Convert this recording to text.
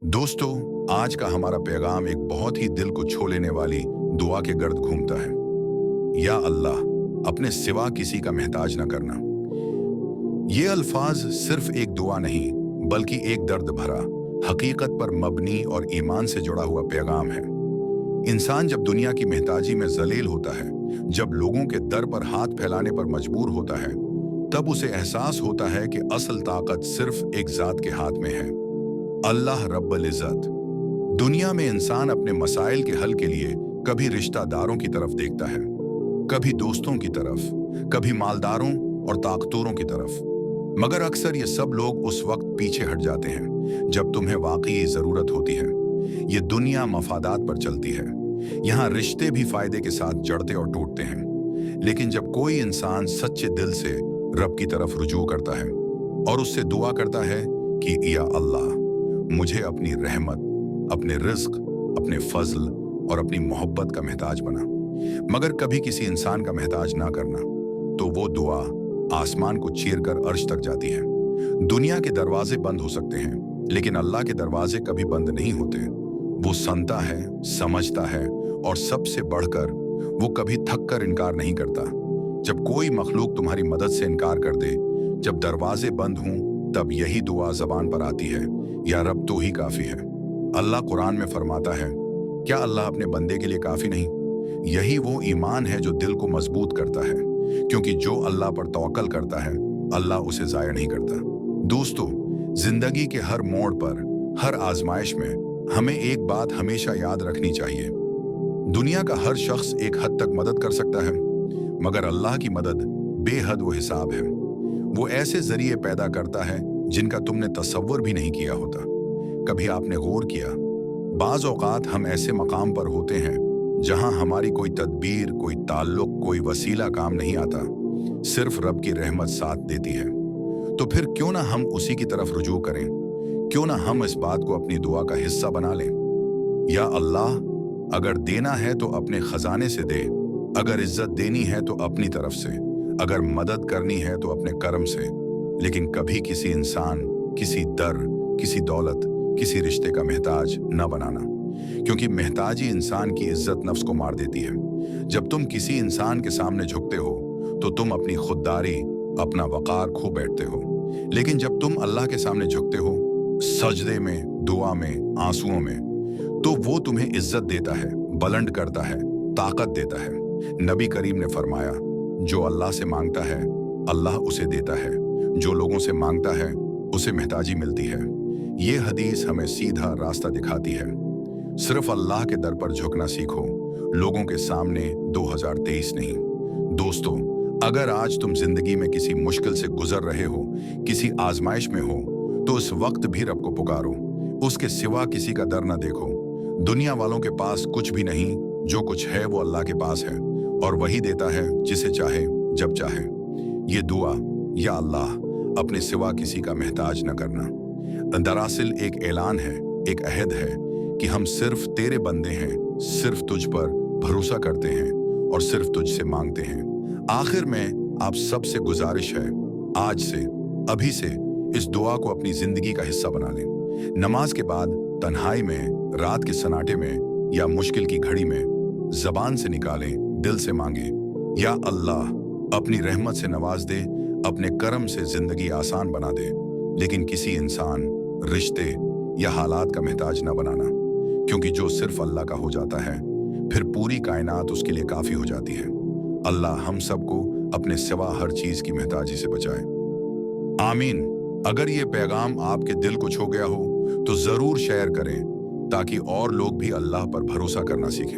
दोस्तों, आज का हमारा पैगाम एक बहुत ही दिल को छू लेने वाली दुआ के गर्द घूमता है। या अल्लाह, अपने सिवा किसी का मोहताज न करना। ये अल्फाज सिर्फ एक दुआ नहीं, बल्कि एक दर्द भरा, हकीकत पर मबनी और ईमान से जुड़ा हुआ पैगाम है। इंसान जब दुनिया की मोहताजी में जलील होता है, जब लोगों के दर पर हाथ फैलाने पर मजबूर होता है, तब उसे एहसास होता है कि असल ताकत सिर्फ एक जात के हाथ में है, अल्लाह रब्बुल इज़्ज़त। दुनिया में इंसान अपने मसाइल के हल के लिए कभी रिश्तेदारों की तरफ देखता है, कभी दोस्तों की तरफ, कभी मालदारों और ताकतवरों की तरफ। मगर अक्सर ये सब लोग उस वक्त पीछे हट जाते हैं जब तुम्हें वाकई ज़रूरत होती है। ये दुनिया मफादात पर चलती है। यहाँ रिश्ते भी फायदे के साथ जड़ते और टूटते हैं। लेकिन जब कोई इंसान सच्चे दिल से रब की तरफ रुजू करता है और उससे दुआ करता है कि या अल्लाह, मुझे अपनी रहमत, अपने रिज्क, अपने फजल और अपनी मोहब्बत का मोहताज बना, मगर कभी किसी इंसान का मोहताज ना करना, तो वो दुआ आसमान को चीर कर अर्श तक जाती है। दुनिया के दरवाजे बंद हो सकते हैं, लेकिन अल्लाह के दरवाजे कभी बंद नहीं होते। वो सुनता है, समझता है और सबसे बढ़कर वो कभी थक कर इनकार नहीं करता। जब कोई मखलूक तुम्हारी मदद से इनकार कर दे, जब दरवाजे बंद हों, तब यही दुआ जबान पर आती है, या रब तो ही काफी है। अल्लाह कुरान में फरमाता है, क्या अल्लाह अपने बंदे के लिए काफी नहीं? यही वो ईमान है जो दिल को मजबूत करता है, क्योंकि जो अल्लाह पर तवक्कल करता है, अल्लाह उसे जाया नहीं करता। दोस्तों, जिंदगी के हर मोड़ पर, हर आजमाइश में हमें एक बात हमेशा याद रखनी चाहिए। दुनिया का हर शख्स एक हद तक मदद कर सकता है, मगर अल्लाह की मदद बेहद वो हिसाब है। वो ऐसे जरिए पैदा करता है जिनका तुमने तसव्वुर भी नहीं किया होता। कभी आपने गौर किया, बाज़ औक़ात हम ऐसे मकाम पर होते हैं जहां हमारी कोई तदबीर, कोई ताल्लुक, कोई वसीला काम नहीं आता, सिर्फ रब की रहमत साथ देती है। तो फिर क्यों ना हम उसी की तरफ रुजू करें? क्यों ना हम इस बात को अपनी दुआ का हिस्सा बना लें? या अल्लाह, अगर देना है तो अपने खजाने से दे, अगर इज्जत देनी है तो अपनी तरफ से, अगर मदद करनी है तो अपने कर्म से, लेकिन कभी किसी इंसान, किसी दर, किसी दौलत, किसी रिश्ते का मोहताज न बनाना, क्योंकि मोहताजी इंसान की इज्जत नफ्स को मार देती है। जब तुम किसी इंसान के सामने झुकते हो तो तुम अपनी खुददारी, अपना वकार खो बैठते हो, लेकिन जब तुम अल्लाह के सामने झुकते हो, सजदे में, दुआ में, आंसुओं में, तो वो तुम्हें इज्जत देता है, बुलंद करता है, ताकत देता है। नबी करीम ने फरमाया, जो अल्लाह से मांगता है, अल्लाह उसे देता है, जो लोगों से मांगता है, उसे मोहताजी मिलती है। ये हदीस हमें सीधा रास्ता दिखाती है। सिर्फ अल्लाह के दर पर झुकना सीखो, लोगों के सामने 2023 नहीं। दोस्तों, अगर आज तुम जिंदगी में किसी मुश्किल से गुजर रहे हो, किसी आजमाइश में हो, तो उस वक्त भी रब को पुकारो। उसके सिवा किसी का दर न देखो। दुनिया वालों के पास कुछ भी नहीं, जो कुछ है वो अल्लाह के पास है, और वही देता है जिसे चाहे, जब चाहे। ये दुआ, या अल्लाह, अपने सिवा किसी का मोहताज न करना, दरअसल एक ऐलान है, एक अहद है कि हम सिर्फ तेरे बंदे हैं, सिर्फ तुझ पर भरोसा करते हैं और सिर्फ तुझसे मांगते हैं। आखिर में आप सबसे गुजारिश है, आज से, अभी से इस दुआ को अपनी जिंदगी का हिस्सा बना लें। नमाज के बाद, तन्हाई में, रात के सन्नाटे में या मुश्किल की घड़ी में जबान से निकालें, दिल से मांगे, या अल्लाह, अपनी रहमत से नवाज दे, अपने करम से जिंदगी आसान बना दे, लेकिन किसी इंसान, रिश्ते या हालात का मोहताज न बनाना, क्योंकि जो सिर्फ अल्लाह का हो जाता है, फिर पूरी कायनात उसके लिए काफी हो जाती है। अल्लाह हम सबको अपने सिवा हर चीज की मोहताजी से बचाए। आमीन। अगर ये पैगाम आपके दिल को छू गया हो तो जरूर शेयर करें, ताकि और लोग भी अल्लाह पर भरोसा करना सीखें।